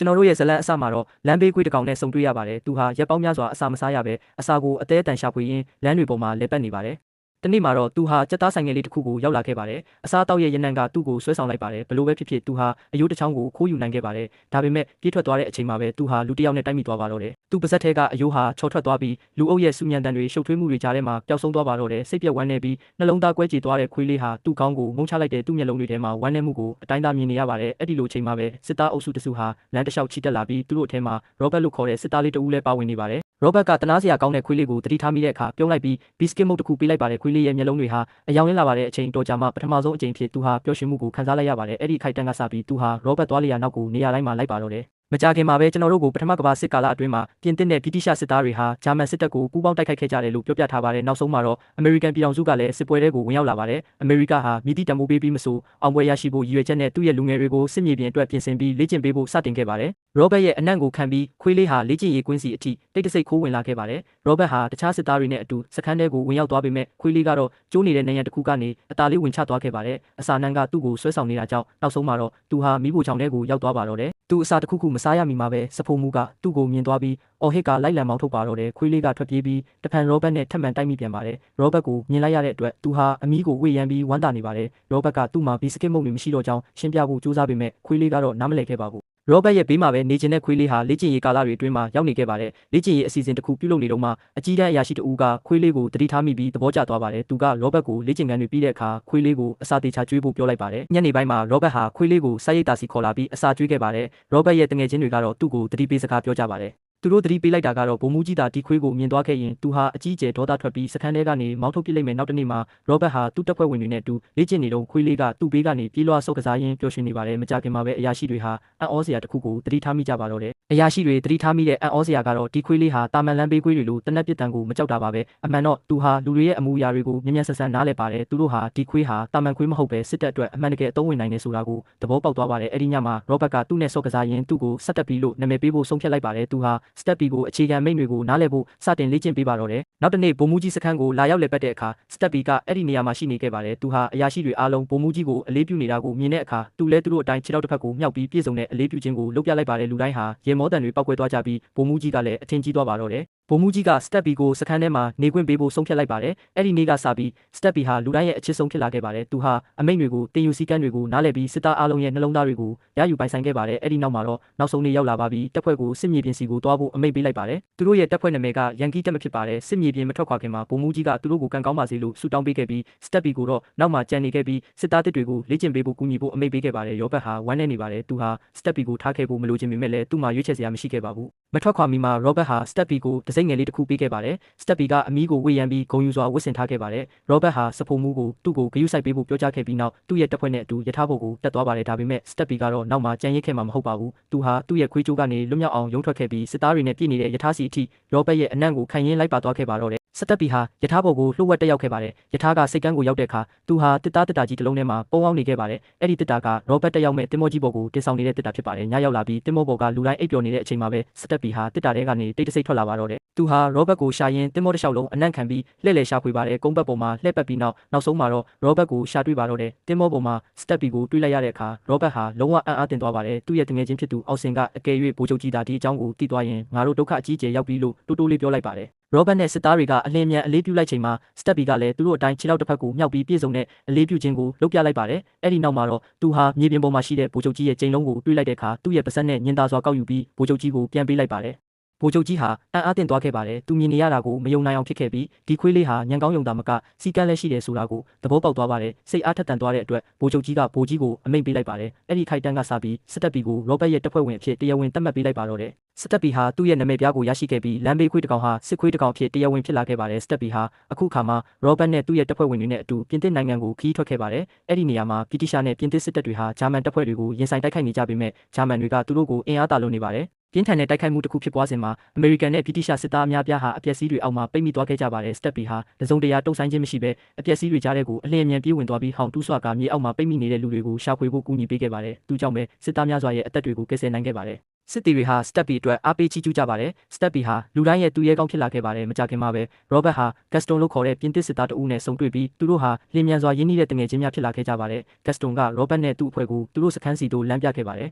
ကျွန်တော်တို့ရဲ့ဇလန်အစမှာတော့လမ်းဘေးခွေးတစ်ကောင်နဲ့ဆုံတွေ့ရပါတယ်သူဟာရက်ပေါင်းများစွာအစာမစားရပဲအစာကိုအသေးအတန်ရှာဖွေရင်းလမ်းတွေပေါ်မှာလဲပတ်နေပါတယ်တနေ့မှာတော့သူဟာစက်သားဆိုင်ငယ်လေးတစ်ခုကိုရောက်လာခဲ့ပါတယ်အစားတောက်ရဲ့ရနံကသူ့ကိုဆွဲဆောင်လိုက်ပါတယ်ဘလို့ပဲဖြစ်ဖြစ်သူဟာအယိုးတစ်ချောင်းကိုခိုးယူနိုင်ခဲ့ပါတယ်ဒါပေမဲ့ပြေးထွက်သွားတဲ့အချိန်မှာပဲသူဟာလူတစ်ယောက်နဲ့တိုက်မိသွားပါတော့တယ်သူပါဇက်ထဲကအယိုးဟာချော်ထွက်သွားပြီးလူအုပ်ရဲ့စူညံတန်တွေရှုပ်ထွေးမှုတွေကြားထဲမှာပျောက်ဆုံးသွားပါတော့တယ်စိတ်ပြက်ဝမ်းနေပြီးနှလုံးသားကွဲကြေသွားတဲ့ခွေးလေးဟာသူ့ခေါင်းကိုငုံချလိုက်တဲ့သူ့မျက်လုံးတွေထဲမှာဝမ်းနေမှုကိုအတိုင်းသားမြင်နေရပါတယ်အဲ့ဒီလိုအချိန်မှာပဲစစ်သားအုပ်စုတစုဟာလမ်းတစ်လျှောက်ချီတက်လာပြီးသူတို့အထဲမှာရောဘတ်လို့ခေါ်တဲ့စစ်သားလေးတဦးလည်းပါဝင်နေပါတယ်ရောဘတ်ကတနာစရာကောင်းတဲ့ခွေးလေးကိုတတိထားမိတဲ့အခါပြုံးလိုက်ပြီးဘီစကစ်မုတ်တစ်ခုပေးလိုက်ပါတယ်ခွေးလေးရဲ့မျက်လုံးတွေဟာအယောင်ရင်းလာပါတယ်အချိန်တော်ကြာမှပထမဆုံးအချိန်ဖြစ်သူဟာပျော်ရွှင်မှုကိုခံစားလိုက်ရပါတယ်အဲ့ဒီခိုက်တန်းကစပြီးသူဟာရောဘတ်သွားလျာနောက်ကိုနေရာတိုင်းမှာလိုက်ပါတော့တယ်မကြခင်မှာပဲကျွန်တော်တို့ကိုပထမကမ္ဘာစစ်ကာလအတွင်းမှာပြင်သစ်နဲ့ဗြိတိရှစစ်သားတွေဟာဂျာမန်စစ်တပ်ကိုပူးပေါင်းတိုက်ခိုက်ခဲ့ကြတယ်လို့ပြောပြထားပါတယ်နောက်ဆုံးမှာတော့အမေရိကန်ပြည်ထောင်စုကလည်းစစ်ပွဲတွေကိုဝင်ရောက်လာပါတယ်အမေရိကဟာမြစ်တီတံမိုးပေးပြီးမဆိုအောင်ပွဲရရှိဖို့ရည်ရွယ်ချက်နဲ့သူ့ရဲ့လူငယ်တွေကိုစစ်မြေပြင်အတွက်ပြင်ဆင်ပြီးလေ့ကျင့်ပေးဖို့စတင်ခဲ့ပါတယ်ရောဘတ်ရဲ့အနံ့ကိုခံပြီးခွေးလေးဟာလေ့ကျင့်ရေးကွင်းစီအထိတိတ်တဆိတ်ခိုးဝင်လာခဲ့ပါတယ်ရောဘတ်ဟာတခြားစစ်သားတွေနဲ့အတူစခန်းထဲကိုဝင်ရောက်သွားပေမဲ့ခွေးလေးကတော့ကျိုးနေတဲ့နေရန်တစ်ခုကနေအသာလေးဝင်ချသွားခဲ့ပါတယ်အစာနံကသူ့ကိုဆွဲဆောင်နေတာကြောင့်နောက်ဆုံးမှာတော့သူဟာမိဖို့ချောင်းထဲကိုရောက်သွားပါတော့တယ်သူအစာတစ်ခုခုမစားရမီမှာပဲစဖိုးမူကသူ့ကိုမြင်သွားပြီးအော်ဟစ်ကလိုက်လံမောင်းထုတ်ပါတော့တယ်ခွေးလေးကထွက်ပြေးပြီးတဖန်ရောဘတ်နဲ့ထပ်မံတိုက်မိပြန်ပါတယ်ရောဘတ်ကိုမြင်လိုက်ရတဲ့အတွက်သူဟာအမီးကိုဝေ့ရမ်းပြီးဝမ်းသာနေပါတယ်ရောဘတ်ကသူ့မှာဘီစကစ်မုတ်တွေမရှိတော့ကြောင်းရှင်းပြဖို့ကြိုးစားပေမဲ့ခွေးလေးကတော့နားမလည်ခဲ့ပါဘူးရောဘတ်ရဲ့ဘေးမှာပဲနေကျင်တဲ့ခွေးလေးဟာလေ့ကျင့်ရေးကာလတွေအတွင်းမှာရောက်နေခဲ့ပါတယ်လေ့ကျင့်ရေးအစီအစဉ်တစ်ခုပြုလုပ်နေတော့မှအကြီးတန်းအရာရှိတဦးကခွေးလေးကိုတတိထားမိပြီးသဘောကျသွားပါတယ်သူကရောဘတ်ကိုလေ့ကျင့်ခန်းတွေပြီးတဲ့အခါခွေးလေးကိုအစာတေချာကျွေးဖို့ပြောလိုက်ပါတယ်ညနေပိုင်းမှာရောဘတ်ဟာခွေးလေးကိုစားရိတ်တာစီခေါ်လာပြီးအစာကျွေးခဲ့ပါတယ်ရောဘတ်ရဲ့တငယ်ချင်းတွေကတော့သူ့ကိုတတိပေးစကားပြောကြပါတယ်သူတို့သတိပေးလိုက်တာကတော့ဗိုလ်မှူးကြီးသာတီခွေးကိုမြင်သွားခဲ့ရင်သူဟာအကြီးအကျယ်ဒေါသထွက်ပြီးစခန်းထဲကနေမောင်းထုတ်ပစ်လိုက်မယ်နောက်တစ်နေ့မှာရောဘတ်ဟာသူ့တပ်ဖွဲ့ဝင်တွေနဲ့အတူလေ့ကျင့်နေတော့ခွေးလေးကသူ့ဘေးကနေပြေးလွှားဆုတ်ကစားရင်းပျော်ရွှင်နေပါတယ်မကြခင်မှာပဲအရာရှိတွေဟာအံ့ဩစရာတစ်ခုကိုသတိထားမိကြပါတော့တယ်အရာရှိတွေသတိထားမိတဲ့အံ့ဩစရာကတော့ဒီခွေးလေးဟာတာမန်လမ်းဘေးခွေးတွေလိုတနက်ပစ်တံကိုမကြောက်တာပါပဲအမှန်တော့သူဟာလူတွေရဲ့အမှုအရာတွေကိုမြ мян ဆန်ဆန်နားလည်ပါတယ်သူတို့ဟာဒီခွေးဟာတာမန်ခွေးမဟုတ်ပဲစစ်တပ်အတွက်အမှန်တကယ်အသုံးဝင်နိုင်တယ်ဆိုတာကိုသဘောပေါက်သွားပါတယ်အဲ့ဒီညမှာရောဘတ်ကသူ့နဲ့ဆုတ်ကစားရင်းသူ့ကိုစက်တက်ပြီးလို့နာမည်ပေးဖို့ဆုံးဖြတ်လိုက်ပါတယ်သူဟာစတက်ပြီးကိုအခြေခံမိန့်တွေကိုနားလည်ဖို့စတင်လေ့ကျင့်ပေးပါတော့တယ်နောက်တစ်နေ့ဗိုလ်မှူးကြီးစခန်းကိုလာရောက်လည်ပတ်တဲ့အခါစတက်ဘီကအဲ့ဒီနေရာမှာရှိနေခဲ့ပါတယ်သူဟာအရာရှိတွေအားလုံးဗိုလ်မှူးကြီးကိုအလေးပြုနေတာကိုမြင်တဲ့အခါသူလည်းသူတို့အတိုင်းခြေထောက်တစ်ဖက်ကိုမြှောက်ပြီးပြည်စုံတဲ့အလေးပြုခြင်းကိုလုပ်ပြလိုက်ပါတယ်လူတိုင်းဟာရေမောတန်တွေပောက်ကွဲသွားကြပြီးဗိုလ်မှူးကြီးကလည်းအထင်ကြီးသွားပါတော့တယ်ဗိုလ်မှူးကြီးကစတက်ဘီကိုစခန်းထဲမှာနေခွင့်ပေးဖို့ဆုံးဖြတ်လိုက်ပါတယ်အဲ့ဒီနေ့ကစပြီးစတက်ဘီဟာလူတိုင်းရဲ့အချစ်ဆုံးဖြစ်လာခဲ့ပါတယ်သူဟာအမိန့်တွေကိုတင်ယူစည်းကမ်းတွေကိုနားလည်ပြီးစစ်သားအားလုံးရဲ့နှလုံးသားတွေကိုရယူပိုင်ဆိုင်ခဲ့ပါတယ်အဲ့ဒီနောက်မှာတော့နောက်ဆုံးနေ့ရောက်လာပါပြီးတပ်ဖွဲ့ကိုစစ်မြေပြင်စီကိုတွားဖို့အမိန့်ပေးလိုက်ပါတယ်သူတို့ရဲ့တပ်ဖွဲ့နာမည်ကရန်ကီတက်မဖြစ်ပါတယ်စစ်မြေပြင်မထွက်ခွာခင်မှာဗိုလ်မှူးကြီးကသူတို့ကိုကံကောင်းပါစေလို့ဆုတောင်းပေးခဲ့ပြီးစတက်ဘီကိုတော့နောက်မှကြံနေခဲ့ပြီးစစ်သားတစ်တွေကိုလေ့ကျင့်ပေးဖို့ကူညီဖို့အမိန့်ပေးခဲ့ပါတယ်ရောဘတ်ဟာဝမ်းနည်းနေပါတယ်သူဟာစတက်ဘီကိုထားခဲ့ဖို့မလိုချင်ပေမဲ့လည်းသူ့မှာရွေးချယ်စရာမရှိခဲ့ပါဘူးမထွက်ခွာမီမှာရောဘတ်ဟာစတက်ဘီကိုတစိမ့်ငယ်လေးတစ်ခုပေးခဲ့ပါတယ်စတက်ဘီကအမီးကိုဝေ့ရမ်းပြီးဂုံယူစွာဝတ်ဆင်ထားခဲ့ပါတယ်ရောဘတ်ဟာစဖိုးမူးကိုသူ့ကိုဂရုစိုက်ပေးဖို့ပြောကြားခဲ့ပြီးနောက်သူ့ရဲ့တပ်ဖွဲ့နဲ့အတူရထားဖို့ကိုတက်သွားပါတယ်ဒါပေမဲ့စတက်ဘီကတော့နောက်မှကြံရစ်ခဲ့မှာမဟုတ်ပါဘူးသူဟာသူ့ရဲ့ခွေးကြိုးကနေလွတ်မြောက်အောင်ရုံထွက်ခဲ့ပြီးစစ်သားတွေနဲ့ပြည်နေတဲ့ရထားစီအထိရောဘတ်ရဲ့အနံ့ကိုခံရင်းလိုက်ပါသွားခဲ့ပါတော့တယ်စတက်ဘီဟာရထားပေါ်ကိုလှုပ်ဝက်တက်ရောက်ခဲ့ပါတယ်ရထားကစိတ်ကန်းကိုရောက်တဲ့အခါသူဟာတစ်သားကြီးတစ်လုံးထဲမှာပုံအောင်နေခဲ့ပါတယ်အဲ့ဒီတစ်သားကရောဘတ်တက်ရောက်မဲ့တင်မောကြီးပေါ်ကိုတင်ဆောင်နေတဲ့တစ်သားဖြစ်ပါတယ်ညရောက်လာပြီးတင်မောပေါ်ကလူတိုင်းအိပ်ပျော်နေတဲ့အချိန်မှာပဲစတက်ဘီဟာတစ်သားထဲကနေတိတ်တဆိတ်ထွက်လာပါတော့တယ်သူဟာရောဘတ်ကိုရှာရင်းတင်မောတစ်လျှောက်လုံးအနံ့ခံပြီးလှည့်လည်ရှာဖွေပါတယ်ကုန်းဘက်ပေါ်မှာလှည့်ပတ်ပြီးနောက်ဆုံးမှာတော့ရောဘတ်ကိုရှာတွေ့ပါတော့တယ်တင်မောပေါ်မှာစတက်ဘီကိုတွေ့လိုက်ရတဲ့အခါရောဘတ်ဟာလုံးဝအံ့အားသင့်သွားပါတယ်သူ့ရဲ့တငယ်ချင်းဖြစ်သူအောက်ဆင်ကအကယ်၍ဗိုလ်ချုပ်ကြီးသာဒီအကြောင်းကိုသိသွားရင်ငါတို့ဒုက္ခအကြီးအကျယ်ရောက်ပြီလို့တိုးတိုးလေးပြောလိုက်ပါတယ်ရောဘတ်နဲ့စစ်သားတွေကအလင်းမြန်အလေးပြုလိုက်ချိန်မှာစတက်ဘီကလည်းသူတို့အတိုင်းခြေထောက်တစ်ဖက်ကိုမြှောက်ပြီးပြည့်စုံတဲ့အလေးပြုခြင်းကိုလုပ်ပြလိုက်ပါတယ်အဲ့ဒီနောက်မှာတော့သူဟာမြေပြင်ပေါ်မှာရှိတဲ့ဗိုလ်ချုပ်ကြီးရဲ့ကြိမ်လုံးကိုတွေးလိုက်တဲ့အခါသူ့ရဲ့ပါးစပ်နဲ့ညင်သာစွာကောက်ယူပြီးဗိုလ်ချုပ်ကြီးကိုပြန်ပေးလိုက်ပါတယ်ဗိုလ်ချုပ်ကြီးဟာအံ့အားသင့်သွားခဲ့ပါတယ်သူမြင်နေရတာကိုမယုံနိုင်အောင်ဖြစ်ခဲ့ပြီးဒီခွေးလေးဟာညံကောင်းယုံတာမကစီကန်းလည်းရှိတယ်ဆိုတာကိုသဘောပေါက်သွားပါတယ်စိတ်အားထက်သန်သွားတဲ့အတွက်ဗိုလ်ချုပ်ကြီးကဗိုလ်ကြီးကိုအမိန့်ပေးလိုက်ပါတယ်အဲ့ဒီခိုက်တန်းကစပြီးစတက်ဘီကိုရောဘတ်ရဲ့တပ်ဖွဲ့ဝင်အဖြစ်တရားဝင်သတ်မှတ်ပေးလိုက်ပါတော့တယ်စတက်ဘီဟာသူ့ရဲ့နာမည်ပြားကိုရရှိခဲ့ပြီးလမ်းဘေးခွေးတစ်ကောင်ဟာစစ်ခွေးတစ်ကောင်ဖြစ်တရားဝင်ဖြစ်လာခဲ့ပါတယ်စတက်ဘီဟာအခုခါမှာရောဘတ်နဲ့သူ့ရဲ့တပ်ဖွဲ့ဝင်တွေနဲ့အတူပြင်သစ်နိုင်ငံကိုခီးထွက်ခဲ့ပါတယ်အဲ့ဒီနေရာမှာဗြိတိရှနဲ့ပြင်သစ်စစ်တပ်တွေဟာဂျာမန်တပ်ဖွဲ့တွေကိုရင်ဆိုင်တိုက်ခိုက်နေကြပေမဲ့ဂျာမန်တွေကသူတို့ကိုအင်အားတာလွန်နေပါတယ်ပြင်းထန်တဲ့တိုက်ခိုက်မှုတစ်ခုဖြစ်ပွားစဉ်မှာအမေရိကန်နဲ့ဗြိတိရှစစ်သားအများပြားဟာအပျက်စီးတွေအောက်မှာပိတ်မိသွားခဲ့ကြပါတယ်စတက်ဘီဟာတစုံတရာတုံ့ဆိုင်ခြင်းမရှိဘဲအပျက်စီးတွေကြားထဲကိုအလင်းအမြန်ပြေးဝင်သွားပြီးဟောင်တူးဆွာကမြေအောက်မှာပိတ်မိနေတဲ့လူတွေကိုရှာဖွေဖို့ကူညီပေးခဲ့ပါတယ်သူကြောင့်ပဲစစ်သားများစွာရဲ့အသက်တွေကိုကယ်ဆယ်နိုင်ခဲ့ပါတယ်စစ်တီတွေဟာစတက်ဘီအတွက်အားပေးချီးကျူးကြပါတယ်စတက်ဘီဟာလူတိုင်းရဲ့သူရဲကောင်းဖြစ်လာခဲ့ပါတယ်မကြခင်မှာပဲရောဘတ်ဟာဂက်စတွန်လို့ခေါ်တဲ့ပြင်သစ်စစ်သားတဦးနဲ့ဆုံတွေ့ပြီးသူတို့ဟာလျင်မြန်စွာရင်းနှီးတဲ့တငယ်ချင်းများဖြစ်လာခဲ့ကြပါတယ်ဂက်စတွန်ကရောဘတ်နဲ့သူ့အဖွဲ့ကိုသူတို့စခန်းစီတို့လမ်းပြခဲ့ပါတယ်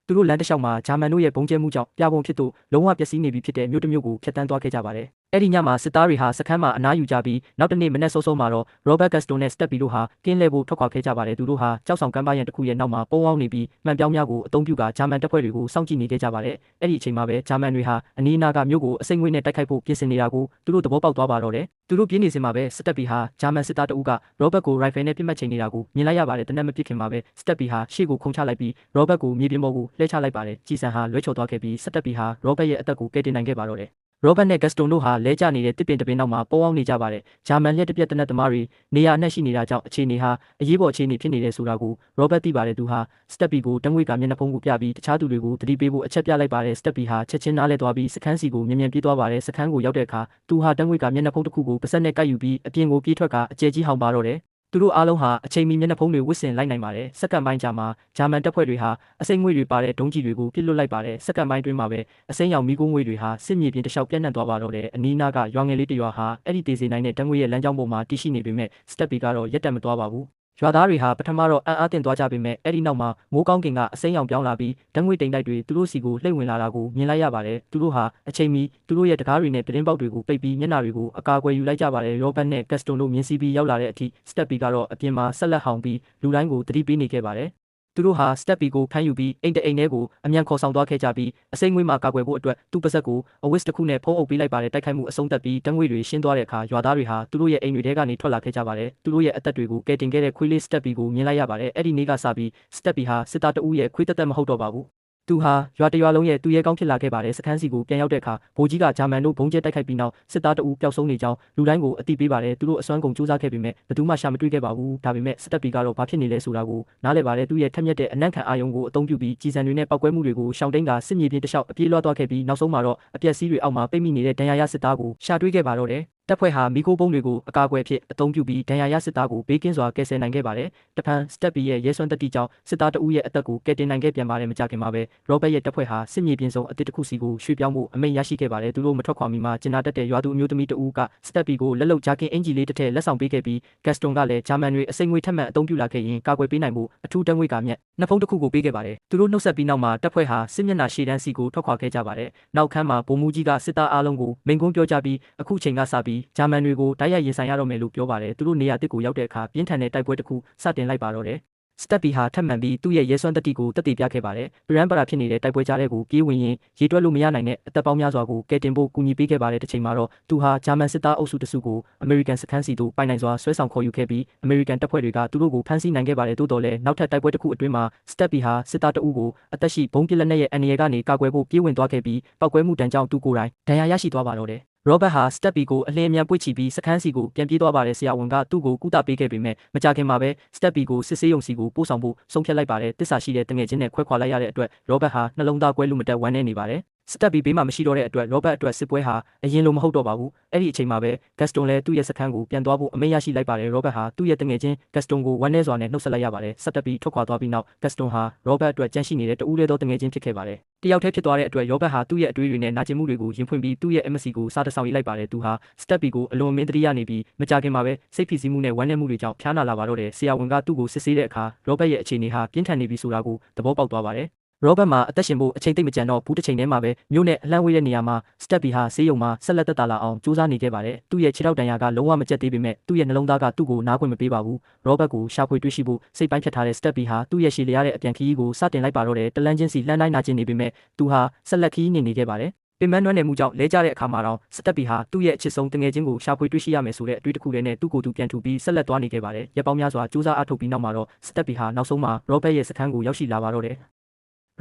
သူတို့လမ်းတစ်လျှောက်မှာဂျာမန်တို့ရဲ့ဘုံကျဲမှုကြောင့်ပြပုံဖြစ်သူလုံးဝပျက်စီးနေပြီဖြစ်တဲ့မြို့တစ်မြို့ကိုဖျက်ဆီးသွားခဲ့ကြပါတယ်။အဲ့ဒီညမှာစစ်သားတွေဟာစခန်းမှာအနားယူကြပြီးနောက်တစ်နေ့မနက်စောစောမှာတော့ Robert Gaston နဲ့ Steppi တို့ဟာကင်းလဲဖို့ထွက်ခွာခဲ့ကြပါတယ်။သူတို့ဟာကြောက်ဆောင်ကမ်းပါးရန်တစ်ခုရဲ့နောက်မှာပုံအောင်နေပြီးမှန်ပြောင်းများကိုအသုံးပြုကာဂျာမန်တပ်ဖွဲ့တွေကိုစောင့်ကြည့်နေခဲ့ကြပါတယ်။အဲ့ဒီအချိန်မှာပဲဂျာမန်တွေဟာအနီးအနားကမြို့ကိုအစိမ့်ငွေ့နဲ့တိုက်ခိုက်ဖို့ပြင်ဆင်နေတာကိုသူတို့သဘောပေါက်သွားပါတော့တယ်။သူတို့ပြင်းနေစင်မှာပဲ Steppi ဟာဂျာမန်စစ်သားတအုပ်က Robert ကို rifle နဲ့ပစ်မှတ်ချိန်နေတာကိုမြင်လိုက်ရပါတယ်။တနက်မပစ်ခင်မှာပဲ Steppi ဟာရှေ့ကိုခုန်ချလိုက်ပြီး Robert ကိုမြေပြင်ပေါ်ကိုလှည့်ချလိုက်ပါတယ်။ကြည်စံဟာလွဲချော်သွားခဲ့ပြီး Steppi ဟာ Robert ရဲ့အသက်ကိုကယ်တင်နိုင်ခဲ့ပါတော့တယ်။ Robert နဲ့ Gaston တို့ဟာလဲကျနေတဲ့တစ်ပင်တစ်ပင်နောက်မှာပုံအောင်နေကြပါတယ်။ဂျာမန်လက်တပြက်တနက်သမားတွေနေရာအနှံ့ရှိနေတာကြောင့်အခြေအနေဟာအရေးပေါ်အခြေအနေဖြစ်နေတယ်ဆိုတာကို Robert သိပါတယ်။သူဟာ Steppi ကိုတံငွေကမျက်နှာဖုံးကိုပြပြီးတခြားသူတွေကိုသတိပေးဖို့အချက်ပြလိုက်ပါတယ်။ Steppi ဟာချက်ချင်းနားလဲသွားပြီးစခန်းစီကိုမြန်ပြေးသွားပါတယ်။စခန်းကိုရောက်တဲ့အခါသူဟာတံငွေကမျက်နှာဖုံးတစ်ခုကိုပါးစပ်နဲ့ကိုက်ယူပြီးအပြင်ကိုပြေးထွက်ကာအကျယ်ကြီးဟောင်ပါတော့တယ်။သူတို့အားလုံးဟာအချိန်မီမျက်နှာဖုံးတွေဝတ်ဆင်လိုက်နိုင်ပါတယ်။စက္ကန့်ပိုင်းကြာမှာဂျာမန်တပ်ဖွဲ့တွေဟာအစိမ့်ငွေ့တွေပါတဲ့ဒုံးကျည်တွေကိုပစ်လွတ်လိုက်ပါတယ်။စက္ကန့်ပိုင်းတွင်းမှာပဲအစိမ်းရောင်မီးခိုးငွေ့တွေဟာစစ်မြေပြင်တစ်လျှောက်ပြန့်နှံ့သွားပါတော့တယ်။အနီးနားကရွာငယ်လေးတစ်ရွာဟာအဲ့ဒီတေစေနိုင်တဲ့တံငွေ့ရဲ့လမ်းကြောင်းပေါ်မှာတည်ရှိနေပေမဲ့ Steppi ကတော့ရက်တက်မသွားပါဘူး။ရွာသားတွေဟာပထမတော့အံ့အားသင့်သွားကြပေမဲ့အဲ့ဒီနောက်မှာမိုးကောင်းကင်ကအစိမ်းရောင်ပြောင်းလာပြီးတံငွေ့တိမ်တိုက်တွေသူတို့စီကိုလှိမ့်ဝင်လာတာကိုမြင်လိုက်ရပါတယ်။သူတို့ဟာအချိန်မီသူတို့ရဲ့တကားတွေနဲ့ပြတင်းပေါက်တွေကိုပိတ်ပြီးမျက်နှာတွေကိုအကာအကွယ်ယူလိုက်ကြပါတယ်။ Robert နဲ့ Gaston တို့မြင်စီပြီးရောက်လာတဲ့အထိ Steppi ကတော့အပြင်မှာဆက်လက်ဟောင်ပြီးလူတိုင်းကိုသတိပေးနေခဲ့ပါတယ်။သူတို့ဟာ Steppi ကိုဖမ်းယူပြီးအိမ်တအိမ်ထဲကိုအမြန်ခေါ်ဆောင်သွားခဲ့ကြပြီးအစိမ့်ငွေ့မှကာကွယ်ဖို့အတွက်သူ့ပါးစပ်ကိုအဝတ်တစ်ခုနဲ့ဖုံးအုပ်ပေးလိုက်ပါတယ်။တိုက်ခိုက်မှုအဆုံးသတ်ပြီးတံငွေ့တွေရှင်းသွားတဲ့အခါရွာသားတွေဟာသူတို့ရဲ့အိမ်တွေထဲကနေထွက်လာခဲ့ကြပါတယ်။သူတို့ရဲ့အသက်တွေကိုကယ်တင်ခဲ့တဲ့ခွေးလေး Steppi ကိုမြင်လိုက်ရပါတယ်။အဲ့ဒီနေ့ကစပြီး Steppi ဟာစစ်သားတအုပ်ရဲ့ခွေးသက်မဟုတ်တော့ပါဘူး။သူဟာရွာတရွာလုံးရဲ့သူရဲကောင်းဖြစ်လာခဲ့ပါတယ်။စခန်းစီကိုပြန်ရောက်တဲ့အခါဗိုလ်ကြီးကဂျာမန်တို့ဘုံကျဲတိုက်ခိုက်ပြီးနောက်စစ်သားတအုပ်ပျောက်ဆုံးနေကြောင်းလူတိုင်းကိုအသိပေးပါတယ်။သူတို့အစွမ်းကုန်စူးစမ်းခဲ့ပေမဲ့ဘယ်သူမှရှာမတွေ့ခဲ့ပါဘူး။ဒါပေမဲ့ Steppi ကတော့ဘာဖြစ်နေလဲဆိုတာကိုနားလည်ပါတယ်။သူ့ရဲ့ထက်မြက်တဲ့အနံ့ခံအာယုံကိုအသုံးပြုပြီးကြီးစံတွေနဲ့ပောက်ကွဲမှုတွေကိုရှောင်တိန်ကစစ်မြေပြင်တစ်လျှောက်အပြေးလွှားသွားခဲ့ပြီးနောက်ဆုံးမှာတော့အပျက်စီးတွေအောက်မှာပိတ်မိနေတဲ့ဒဏ်ရာရစစ်သားကိုရှာတွေ့ခဲ့ပါတော့တယ်။တပ်ဖွဲ့ဟာမီခိုးပုံးတွေကိုအကာအကွယ်ဖြစ်အသုံးပြုပြီးဒဏ်ရာရစစ်သားကိုဘေးကင်းစွာကယ်ဆယ်နိုင်ခဲ့ပါတယ်။တဖန် Steppi ရဲ့ရဲစွမ်းသတ္တိကြောင့်စစ်သားတဦးရဲ့အသက်ကိုကယ်တင်နိုင်ခဲ့ပြန်ပါတယ်။မကြခင်မှာပဲ Robert ရဲ့တပ်ဖွဲ့ဟာစစ်မြေပြင်စုံအသစ်တစ်ခုစီကိုရွှေ့ပြောင်းဖို့အမိန့်ရရှိခဲ့ပါတယ်။သူတို့မထွက်ခွာမီမှာကျင်နာတက်တဲ့ရွာသူအမျိုးသမီးတဦးက Steppi ကိုလက်လုံဂျာကင်အင်ဂျီလေးတစ်ထည့်လက်ဆောင်ပေးခဲ့ပြီး Gaston ကလည်းဂျာမန်တွေအစိမ့်ငွေ့ထက်မှန်အသုံးပြုလာခဲ့ရင်ကာကွယ်ပေးနိုင်ဖို့အထူးတံငွေ့ကမျက်နှာဖုံးတစ်ခုကိုပေးခဲ့ပါတယ်။သူတို့နှုတ်ဆက်ပြီးနောက်မှာတပ်ဖွဲ့ဟာစစ်မျက်နှာရှေ့တန်းစီကိုထွက်ခွာခဲ့ကြပါတယ်။နောက်ခန်းမှာဗိုလ်မှူးကြီးကစစ်သားအားလုံးကိုမိန့်ခွန်းပြောကြားပြီးအခုချိန်ကစပြီးဂျာမန်တွေကိုတိုက်ရိုက်ရင်ဆိုင်ရတော့မယ်လို့ပြောပါတယ်။သူတို့နေရာတစ်ကိုရောက်တဲ့အခါပြင်းထန်တဲ့တိုက်ပွဲတစ်ခုစတင်လိုက်ပါတော့တယ်။ Steppi ဟာထပ်မံပြီးသူ့ရဲ့ရဲစွမ်းသတ္တိကိုသက်သေပြခဲ့ပါတယ်။ပရန်ပရာဖြစ်နေတဲ့တိုက်ပွဲကြားထဲကိုပြေးဝင်ရင်ရေတွက်လို့မရနိုင်တဲ့အသက်ပေါင်းများစွာကိုကယ်တင်ဖို့ကူညီပေးခဲ့ပါတယ်။တစ်ချိန်မှာတော့သူဟာဂျာမန်စစ်သားအုပ်စုတစုကိုအမေရိကန်စခန်းစီသို့ပိုင်နိုင်စွာဆွဲဆောင်ခေါ်ယူခဲ့ပြီးအမေရိကန်တပ်ဖွဲ့တွေကသူတို့ကိုဖမ်းဆီးနိုင်ခဲ့ပါတယ်။သို့တော်လည်းနောက်ထပ်တိုက်ပွဲတစ်ခုအတွင်းမှာ Steppi ဟာစစ်သားတအုပ်ကိုအသက်ရှိဘုံပစ်လက်နက်ရဲ့အန္တရာယ်ကနေကာကွယ်ဖို့ပြေးဝင်သွားခဲ့ပြီးပောက်ကွဲမှုတန်းကြောင့်သူကိုယ်တိုင်ဒဏ်ရာရရှိသွားပါတော့တယ်။ Robert ဟာ Steppi ကိုအလင်းအမြန်ပွေ့ချီပြီးစခန်းစီကိုပြန်ပြေးသွားပါတယ်။ဆရာဝန်ကသူ့ကိုကုသပေးခဲ့ပေမဲ့မကြာခင်မှာပဲ Steppi ကိုစစ်ဆေးရုံစီကိုပို့ဆောင်ဖို့ဆုံးဖြတ်လိုက်ပါတယ်။တစ္ဆာရှိတဲ့တငယ်ချင်းနဲ့ခွဲခွာလိုက်ရတဲ့အတွက် Robert ဟာနှလုံးသားကွဲလို့မတက်ဝမ်းနည်းနေပါတယ်။ Steppi ဘေးမှာမရှိတော့တဲ့အတွက် Robert အတွက်စစ်ပွဲဟာအရင်လိုမဟုတ်တော့ပါဘူး။အဲ့ဒီအချိန်မှာပဲ Gaston လည်းသူ့ရဲ့စခန်းကိုပြန်သွားဖို့အမိန့်ရရှိလိုက်ပါတယ်။ Robert ဟာသူ့ရဲ့တငယ်ချင်း Gaston ကိုဝမ်းနည်းစွာနဲ့နှုတ်ဆက်လိုက်ရပါတယ်။ Steppi ထွက်ခွာသွားပြီးနောက် Gaston ဟာ Robert အတွက်ကြန့်ရှိနေတဲ့တဦးတည်းသောတငယ်ချင်းဖြစ်ခဲ့ပါတယ်။တယောက်တည်းဖြစ်သွားတဲ့အတွက် Robert ဟာသူ့ရဲ့အတွေးတွေနဲ့နာကျင်မှုတွေကိုရင်ဖွင့်ပြီးသူ့ရဲ့ embassy ကိုစာတစောင်ရေးလိုက်ပါတယ်။သူဟာ Steppi ကိုအလွန်မင်းသတိရနေပြီးမကြာခင်မှာပဲစိတ်ဖိစီးမှုနဲ့ဝမ်းနည်းမှုတွေကြောင့်ဖျားနာလာပါတော့တယ်။ဆရာဝန်ကသူ့ကိုစစ်ဆေးတဲ့အခါ Robert ရဲ့အခြေအနေဟာပြင်းထန်နေပြီဆိုတာကိုသဘောပေါက်သွားပါတယ်။ Robert မှာအသက်ရှင်ဖို့အချိန်သိပ်မကျန်တော့ဘူးတစ်ချိန်တည်းမှာပဲမြို့နဲ့အလှမ်းဝေးတဲ့နေရာမှာ Steppi ဟာဆေးရုံမှာဆက်လက်သက်သာလာအောင်ကြိုးစားနေခဲ့ပါတယ်။သူ့ရဲ့ခြေထောက်ဒဏ်ရာကလုံးဝမကျက်သေးပေမဲ့သူ့ရဲ့နှလုံးသားကသူ့ကိုနားခွင့်မပေးပါဘူး။ Robert ကိုရှာဖွေတွေ့ရှိဖို့စိတ်ပိုင်းဖြတ်ထားတဲ့ Steppi ဟာသူ့ရဲ့ရှည်လျားတဲ့အပြန်ခရီးကိုစတင်လိုက်ပါတော့တယ်။တလန်းချင်းစီလှမ်းတိုင်းနာကျင်နေပေမဲ့သူဟာဆက်လက်ခရီးနေခဲ့ပါတယ်။ပင်ပန်းနွမ်းနယ်မှုကြောင့်လဲကျတဲ့အခါမှာတော့ Steppi ဟာသူ့ရဲ့အချစ်ဆုံးတငယ်ချင်းကိုရှာဖွေတွေ့ရှိရမယ်ဆိုတဲ့အတွေးတစ်ခုတည်းနဲ့သူ့ကိုယ်သူပြန်ထူပြီးဆက်လက်သွားနေခဲ့ပါတယ်။ရက်ပေါင်းများစွာကြိုးစားအားထုတ်ပြီးနောက်မှာတော့ Steppi ဟာနောက်ဆုံးမှာ Robert ရဲ့စခန်းကိုရောက်ရှိလာပါတော့တယ်။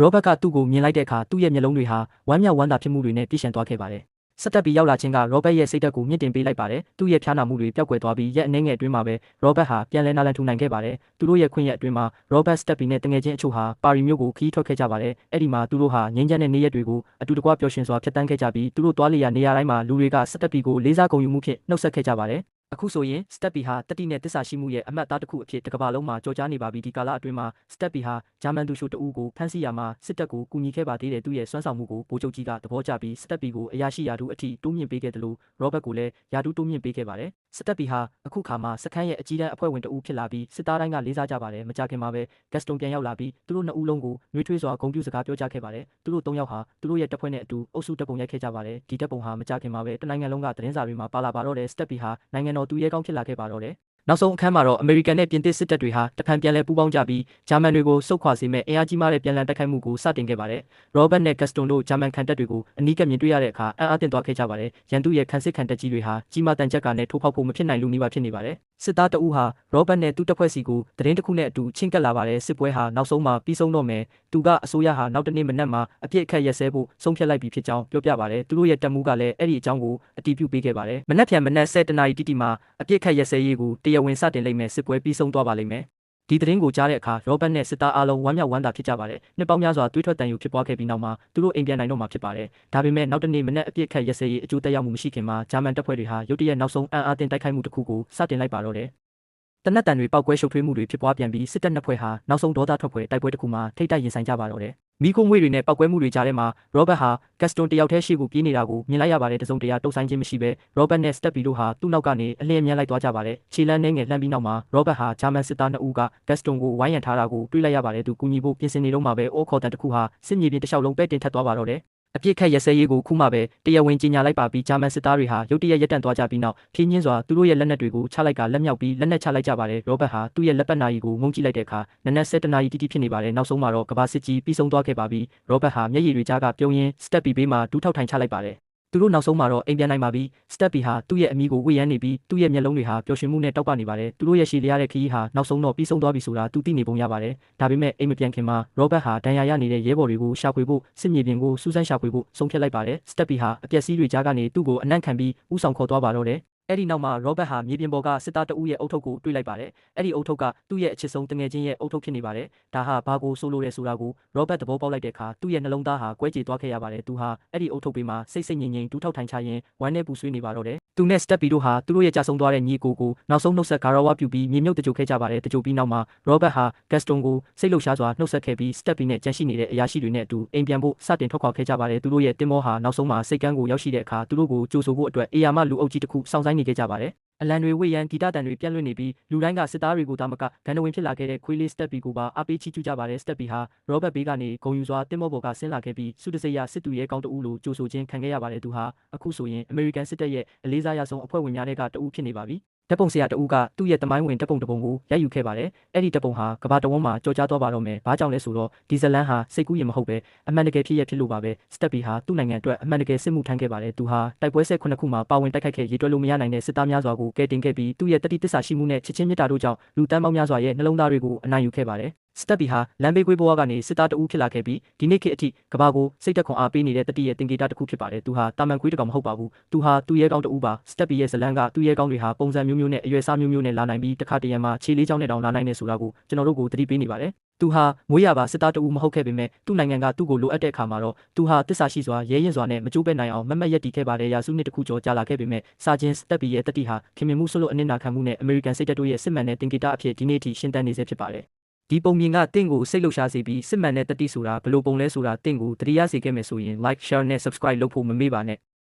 Robert ကသူ့ကိုမြင်လိုက်တဲ့အခါသူ့ရဲ့မျက်လုံးတွေဟာဝမ်းမြောက်ဝမ်းသာဖြစ်မှုတွေနဲ့ပြည့်စုံသွားခဲ့ပါတယ်။ Steppi ရောက်လာခြင်းက Robert ရဲ့စိတ်ဓာတ်ကိုမြင့်တင်ပေးလိုက်ပါတယ်။သူ့ရဲ့ဖျားနာမှုတွေပျောက်ကွယ်သွားပြီးရက်အနည်းငယ်အတွင်းမှာပဲ Robert ဟာပြန်လည်နာလန်ထူနိုင်ခဲ့ပါတယ်။သူတို့ရဲ့ခွင့်ရက်အတွင်းမှာ Robert Steppi နဲ့တငယ်ချင်းအချို့ဟာပါရီမြို့ကိုခရီးထွက်ခဲ့ကြပါတယ်။အဲ့ဒီမှာသူတို့ဟာငြိမ်းချမ်းတဲ့နေ့ရက်တွေကိုအတူတကွပျော်ရွှင်စွာဖြတ်သန်းခဲ့ကြပြီးသူတို့သွားလေရာနေရာတိုင်းမှာလူတွေက Steppi ကိုလေးစားဂုဏ်ယူမှုဖြင့်နှုတ်ဆက်ခဲ့ကြပါတယ်။အခုဆိုရင် Steppi ဟာတတိနဲ့တစ္ဆာရှိမှုရဲ့အမှတ်အသားတစ်ခုအဖြစ်တစ်ကမ္ဘာလုံးမှာကြော်ကြားနေပါပြီ။ဒီကာလအတွင်းမှာ Steppi ဟာဂျာမန်သူလျှိုတဦးကိုဖမ်းဆီးရာမှာစစ်တပ်ကိုကူညီခဲ့ပါသေးတယ်။သူ့ရဲ့စွမ်းဆောင်မှုကိုဗိုလ်ချုပ်ကြီးကသဘောကျပြီး Steppi ကိုအရာရှိရာထူးအထိတိုးမြင့်ပေးခဲ့တယ်လို့ Robert ကိုလည်းရာထူးတိုးမြင့်ပေးခဲ့ပါတယ်။ စတက်ပီဟာအခုခါမှာစခန်းရဲ့အကြီးတန်းအဖွဲ့ဝင်တဦးဖြစ်လာပြီးစစ်သားတိုင်းကလေးစားကြပါတယ်မကြခင်မှာပဲဂက်စတွန်ပြန်ရောက်လာပြီးသူတို့နှစ်ဦးလုံးကိုနှွေးထွေးစွာဂုဏ်ပြုစကားပြောကြားခဲ့ပါတယ်သူတို့၃ယောက်ဟာသူတို့ရဲ့တပ်ဖွဲ့နဲ့အတူအုပ်စုတပ်ပုံရိုက်ခဲ့ကြပါတယ်ဒီတပ်ပုံဟာမကြခင်မှာပဲတနိုင်ငံလုံးကသတင်းစာတွေမှာပါလာပါတော့တဲ့စတက်ပီဟာနိုင်ငံတော်သူရဲကောင်းဖြစ်လာခဲ့ပါတော့တယ်နောက်ဆုံးအခန်းမှာတော့အမေရိကန်နဲ့ပြင်သစ်စစ်တပ်တွေဟာတဖန်ပြန်လည်ပူးပေါင်းကြပြီးဂျာမန်တွေကိုစုခွာစေမဲ့အင်အားကြီးမားတဲ့ပြန်လည်တိုက်ခိုက်မှုကိုစတင်ခဲ့ပါတယ်။ရောဘတ်နဲ့ဂက်စတွန်တို့ဂျာမန်ခံတပ်တွေကိုအနီးကပ်မြင်တွေ့ရတဲ့အခါအံ့အားသင့်သွားခဲ့ကြပါတယ်။ရန်သူရဲ့ခံစစ်ခံတပ်ကြီးတွေဟာကြီးမားတန်ကြပ်ကနဲ့ထိုးဖောက်ဖို့မဖြစ်နိုင်လို့နီးပါးဖြစ်နေပါတယ်။စစ်သားတအူးဟာရောဘတ်နဲ့သူ့တပ်ဖွဲ့စီကိုသတင်းတစ်ခုနဲ့အတူချင်းကပ်လာပါတယ်စစ်ပွဲဟာနောက်ဆုံးမှာပြီးဆုံးတော့မယ်။သူကအစိုးရဟာနောက်တနေ့မနက်မှာအပြစ်အခက်ရက်စဲဖို့ဆုံးဖြတ်လိုက်ပြီဖြစ်ကြောင်းပြောပြပါတယ်။သူတို့ရဲ့တပ်မှုကလည်းအဲ့ဒီအကြောင်းကိုအတည်ပြုပေးခဲ့ပါတယ်။မနက်ဖြန်မနက်7:00 နာရီတိမှာအပြစ်အခက်ရက်စဲရေးကိုတရားဝင်စတင်လိမ့်မယ်စစ်ပွဲပြီးဆုံးသွားပါလိမ့်မယ်။ဒီသတင်းကိုကြားတဲ့အခါရောဘတ်နဲ့စစ်သားအားလုံးဝမ်းမြောက်ဝမ်းသာဖြစ်ကြပါတယ်။နှစ်ပေါင်းများစွာတွေးထွက်တန်ယူဖြစ်ပွားခဲ့ပြီးနောက်မှာသူတို့အိမ်ပြန်နိုင်တော့မှာဖြစ်ပါတယ်။ဒါပေမဲ့နောက်တနေ့မနက်အပြစ်အခက်ရက်စဲရေးအကျိုးသက်ရောက်မှုမရှိခင်မှာဂျာမန်တပ်ဖွဲ့တွေဟာရုတ်တရက်နောက်ဆုံးအံ့အားသင့်တိုက်ခိုက်မှုတစ်ခုကိုစတင်လိုက်ပါတော့တယ်။တနက်တန်တွေပောက်ကွဲရှုပ်ထွေးမှုတွေဖြစ်ပွားပြန်ပြီးစစ်တပ်နှစ်ဖွဲ့ဟာနောက်ဆုံးဒေါသထွက်ဖွယ်တိုက်ပွဲတစ်ခုမှာထိတ်တိုက်ရင်ဆိုင်ကြပါတော့တယ်။မိခိုးငွေတွေနဲ့ပောက်ကွဲမှုတွေကြားထဲမှာရောဘတ်ဟာဂက်စတွန်တယောက်တည်းရှေ့ကိုပြေးနေတာကိုမြင်လိုက်ရပါတယ်တစုံတရာတုံ့ဆိုင်ခြင်းမရှိဘဲရောဘတ်နဲ့စတက်ပီတို့ဟာသူ့နောက်ကနေအလင်းအမြန်လိုက်သွားကြပါတယ်ခြေလမ်းနှဲငယ်လှမ်းပြီးနောက်မှာရောဘတ်ဟာဂျာမန်စစ်သားနှစ်ဦးကဂက်စတွန်ကိုဝိုင်းရံထားတာကိုတွေ့လိုက်ရပါတယ်သူကူညီဖို့ပြင်ဆင်နေတော့မှပဲအော်ခေါ်တန်တစ်ခုဟာစစ်မြေပြင်တစ်လျှောက်လုံးပဲတင်ထက်သွားပါတော့တယ်အပြစ်ခက်ရစဲရေးကိုခုမှပဲတရားဝင်ကြီးညာလိုက်ပါပြီးဂျာမန်စစ်သားတွေဟာရုတ်တရက်ရပ်တန့်သွားကြပြီးနောက်ဖြင်းညင်းစွာသူတို့ရဲ့လက်နက်တွေကိုချလိုက်ကလက်မြောက်ပြီးလက်နက်ချလိုက်ကြပါတယ်ရောဘတ်ဟာသူ့ရဲ့လက်ပတ်နာရီကိုငုံကြည့်လိုက်တဲ့အခါနနက်7:00 နာရီတိတိဖြစ်နေပါတယ်နောက်ဆုံးမှာတော့ကဘာစစ်ကြီးပြီးဆုံးသွားခဲ့ပါပြီရောဘတ်ဟာမျက်ရည်တွေကြားကပြုံးရင်းစတက်ပီဘေးမှာဒူးထောက်ထိုင်ချလိုက်ပါတယ်သူတို့နောက်ဆုံးမှာတော့အိမ်ပြန်နိုင်ပါပြီစတက်ပီဟာသူ့ရဲ့အမိကိုဝေ့ရမ်းနေပြီးသူ့ရဲ့မျက်လုံးတွေဟာပျော်ရွှင်မှုနဲ့တောက်ပနေပါတယ်သူတို့ရဲ့ရှည်လျားတဲ့ခရီးဟာနောက်ဆုံးတော့ပြီးဆုံးသွားပြီဆိုတာသူသိနေပုံရပါတယ်ဒါပေမဲ့အိမ်မပြန်ခင်မှာရောဘတ်ဟာဒဏ်ရာရနေတဲ့ရဲဘော်တွေကိုရှာဖွေဖို့စစ်မြေပြင်ကိုစူးစမ်းရှာဖွေဖို့ဆုံးဖြတ်လိုက်ပါတယ်စတက်ပီဟာအပျက်စီးတွေကြားကနေသူ့ကိုအနံ့ခံပြီးဥဆောင်ခေါ်သွားပါတော့တယ်အဲ့ဒီနောက်မှာရောဘတ်ဟာမြေပြင်ပေါ်ကစစ်သားတအုပ်ရဲ့အုပ်ထုပ်ကိုတွေ့လိုက်ပါတယ်။အဲ့ဒီအုပ်ထုပ်ကသူ့ရဲ့အချစ်ဆုံးတငယ်ချင်းရဲ့အုပ်ထုပ်ဖြစ်နေပါတယ်။ဒါဟာဘာကိုဆိုလိုရဲဆိုတာကိုရောဘတ်သဘောပေါက်လိုက်တဲ့အခါသူ့ရဲ့နှလုံးသားဟာကွဲကြေသွားခဲ့ရပါတယ်။သူဟာအဲ့ဒီအုပ်ထုပ်ပေးမှာစိတ်ငြိမ်ငြိမ်တူးထောက်ထိုင်ချရင်ဝမ်းနဲ့ပူဆွေးနေပါတော့တယ်။သူနဲ့စတက်ပီတို့ဟာသူတို့ရဲ့ကြာဆုံးသွားတဲ့ညီကိုနောက်ဆုံးနှုတ်ဆက်ဂါရဝပြုပြီးမြေမြုပ်တကြိုခဲ့ကြပါတယ်။တကြိုပြီးနောက်မှာရောဘတ်ဟာဂက်စတွန်ကိုစိတ်လှုပ်ရှားစွာနှုတ်ဆက်ခဲ့ပြီးစတက်ပီနဲ့ကြန့်ရှိနေတဲ့အရာရှိတွေနဲ့အတူအိမ်ပြန်ဖို့စတင်ထွက်ခွာခဲ့ကြပါတယ်။သူတို့ရဲ့တင်မောဟာနောက်ဆုံးမှာစိတ်ကန်းကိုရောက်ရှိတဲ့အခါသူတို့ကိုကြိုဆိုဖို့အတွက်အေယာမလူအုပ်ကြီးတစ်ခုစောင့်ဆိုင်းနေခဲ့ကြပါတယ်။အလံတွေဝေ့ရန်ဂီတတန်တွေပြန့်လွင့်နေပြီးလူတိုင်းကစစ်သားတွေကိုဒါမကဂန္ဓဝင်ဖြစ်လာခဲ့တဲ့ခွေးလေးစတက်ပီကိုပါအားပေးချီးကျူးကြပါတယ်စတက်ပီဟာရောဘတ်ဘေးကနေဂုံယူစွာတင်မောပေါ်ကဆင်းလာခဲ့ပြီးစုတစိရစစ်သူရဲကောင်းတဦးလိုကြိုဆိုခြင်းခံခဲ့ရပါတယ်သူဟာအခုဆိုရင်အမေရိကန်စစ်တပ်ရဲ့အလေးစားရဆုံးအဖွဲ့ဝင်များတဲ့ကတဦးဖြစ်နေပါပြီဓာတ်ပုံဆရာတဦးကသူ့ရဲ့တမိုင်းဝင်ဓာတ်ပုံတစ်ပုံကိုရိုက်ယူခဲ့ပါတယ်။အဲ့ဒီဓာတ်ပုံဟာကမ္ဘာတဝန်းမှာကြော်ကြားသွားပါတော့မယ်။ဘာကြောင့်လဲဆိုတော့ဒီဇလန်ဟာစိတ်ကူးရင်မဟုတ်ပဲအမှန်တကယ်ဖြစ်ရဖြစ်လို့ပါပဲ။စတက်ပီဟာသူ့နိုင်ငံအတွက်အမှန်တကယ်စစ်မှုထမ်းခဲ့ပါတယ်။သူဟာတိုက်ပွဲဆက်9ခုမှာပါဝင်တိုက်ခိုက်ခဲ့ရေတွက်လို့မရနိုင်တဲ့စစ်သားများစွာကိုကယ်တင်ခဲ့ပြီးသူ့ရဲ့တတိတစ္ဆာရှိမှုနဲ့ချစ်ချင်းမေတ္တာတို့ကြောင့်လူတန်းပေါင်းများစွာရဲ့နှလုံးသားတွေကိုအနိုင်ယူခဲ့ပါတယ်။စတက်ပီဟာလမ်းဘေးကွေးဘဝကနေစစ်သားတဦးဖြစ်လာခဲ့ပြီးဒီနေ့ခေတ်အထိကဘာကိုစိတ်သက်ခွန်အားပေးနေတဲ့တတိရဲ့တင်ကေတာတစ်ခုဖြစ်ပါတယ်။သူဟာတာမန်ကွေးတကောင်မဟုတ်ပါဘူး။သူဟာသူ့ရဲကောင်းတဦးပါ။စတက်ပီရဲ့ဇလန်ကသူ့ရဲကောင်းတွေဟာပုံစံမျိုးမျိုးနဲ့အရွယ်စားမျိုးမျိုးနဲ့လာနိုင်ပြီးတခါတရံမှာခြေလေးချောင်းနဲ့တောင်လာနိုင်နေဆိုတာကိုကျွန်တော်တို့ကိုသတိပေးနေပါတယ်။သူဟာမွေးရပါစစ်သားတဦးမဟုတ်ခဲ့ပေမဲ့သူ့နိုင်ငံကသူ့ကိုလိုအပ်တဲ့အခါမှာတော့သူဟာတစ္ဆာရှိစွာရဲရင်စွာနဲ့မကြိုးပဲနိုင်အောင်မမတ်ရက်တည်ခဲ့ပါတယ်။ရာစုနှစ်တစ်ခုကျော်ကြာလာခဲ့ပေမဲ့စာချင်းစတက်ပီရဲ့တတိဟာခင်မင်မှုဆွလို့အနစ်နာခံမှုနဲ့အမေရိကန်စစ်တပ်တို့ရဲ့စစ်မှန်တဲ့တင်ကေတာအဖြစ်ဒီနေ့အထိရှင်းတန်းနေဆဲဖြစ်ပါတယ်။ဒီပုံမြင်ကတင့်ကိုစိတ်လှုပ်ရှားစေပြီးစစ်မှန်တဲ့တတိဆိုတာဘယ်လိုပုံလဲဆိုတာတင့်ကိုသတိရစေခဲ့မယ်ဆိုရင် like share နဲ့ subscribe လုပ်ဖို့မမေ့ပါနဲ့